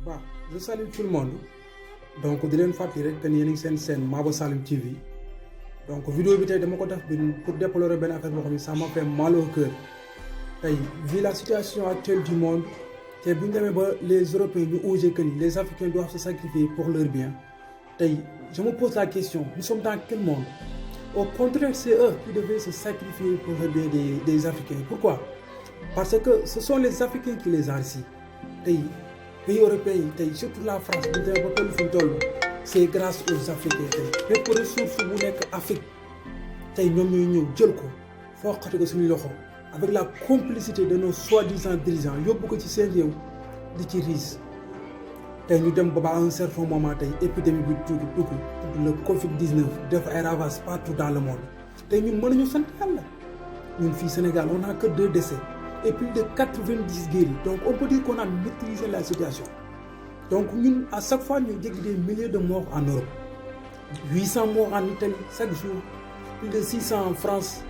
Bah, je salue tout le monde. Donc di leen fàttali rek que ni yéen a ngi seen chaîne Maba Saloum TV donc vidéo bi tey dama ko def pour déplorer benn affaire boo xam ne ça m'a fait mal au cœur tey vu la situation actuelle du monde tey bu ñu demee ba les Européens ñu osé que ni les Africains doivent se sacrifier pour leur bien tey je me pose la question nous sommes dans quel monde? Au contraire, c'est eux qui devaient se sacrifier pour le bien des Africains. Pourquoi? Parce que ce sont les Africains qui les enrichissent. Tey pays européens tey surtout la France bu ñu demee ba toll fi ñu toll c'est grâce aux Africains tey bépp ressource bu nekk Afrique tey ñoom ñooy ñëw jël ko foqati ko suñu loxo avec la complicité de nos soi-disant dirigeants yóbbu ko ci seen réew di ci riis tey ñu dem ba à un certain moment tey épidémie bi tudd le Covid-19 def ay ravages partout dans le monde tey ñun mën nañu sant Yàlla ñun fii Sénégal on n'a que 2 décès et plus de 90 guéris donc on peut dire qu'on a maîtrisé la situation donc ñun à chaque fois ñu jéggi des milliers de morts en Europe 800 morts en Italie chaque jour plus de 600 en France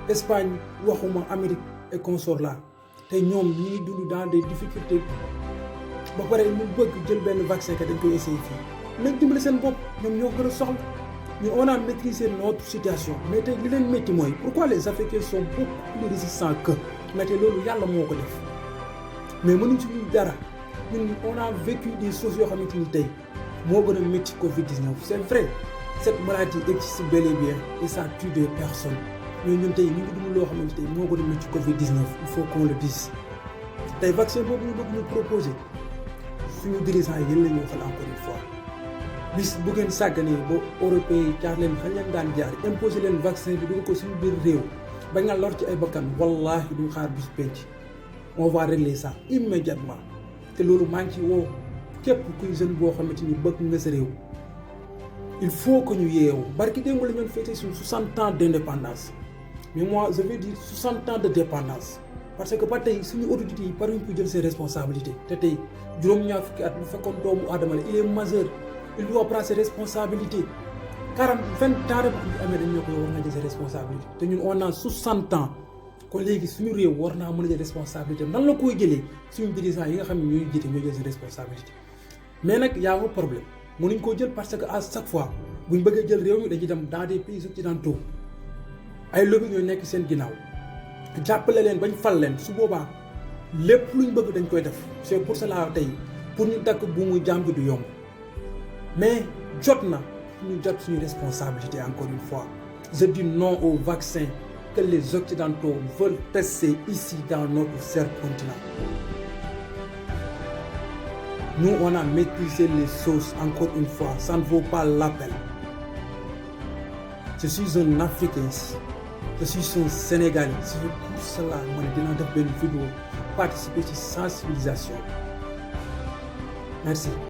Espagne waxuma Amérique et consorts là te ñoom ñi ngi dund dans des difficultés ba pare ñu bëgg jël benn vaccin que dañ koy essayer fii nañ dimbali seen bopp ñoom ñoo gën a soxla ñu on a maîtrisé notre situation mais tey li leen métti mooy pourquoi les Africains sont beaucoup plus résistants que mais tey loolu yàlla moo ko def mais mënuñ ci ñun dara ñun on a vécu des choses yoo xamante ni tey moo gën a métti Covid-19 c'est vrai cette maladie existe bel et bien et ça tue des personnes mais ñun tey ñu ngi dund loo xamante tey moo gën a métti Covid-19 il faut qu'on le dise tey vaccin boobu ñu bëgg ñu proposer suñu dirigeants yi yéen la ñu waxal encore une fois bis bu ngeen sàgganee ba européens yi jaar leen fañ leen daan jaar imposer leen vaccin bi dugal ko suñu biir réew ba nga lor ci ay bakkan wallahi duñ xaar bis penc on va régler ça immédiatement te loolu maa ngi ci woo képp kuy jeune boo xamante ni bëgg nga sa réew il faut que ñu yeewu barki démb la ñoon fêté suñu 60 ans d'indépendance mais moi je vais dire 60 ans de dépendance parce que ba tey suñu autorités yi paruñ pour jël ses responsabilités te tey juróom-ñaar fukki at bu fekkoon doomu aadama la il est majeur il doit prendre ses responsabilités 20 ans rek bu amee dañ ñoo ko war naa jël ses responsabilités te ñun on a 60 ans kon léegi suñu réew war naa mën a jël responsabilité nan la koy jëlee suñu dirigeants yi nga xam ne ñooy jiite ñoo jël ses responsabilités mais nag y a un problème mënuñ koo jël parce que à chaque fois buñ bëggee jël réew mi dañuy dem dans des pays occidentaux ay lobby ñooy nekk seen ginnaaw jàppale leen bañ fal leen su boobaa lépp luñ bëgg dañ koy def c'est pour cela tey pour ñu dakk bu muy jàmm du yomb mais jot na ñu jot suñu responsabilité encore une fois je dis non au vaccin que les occidentaux veulent tester ici dans notre cher continent. Nous on a maîtrisé les choses encore une fois ça ne vaut pas l'appel. Je suis un Africain, je suis un Sénégalais c'est pour cela man dinaa def benn vidéo participer ci sensibilisation merci.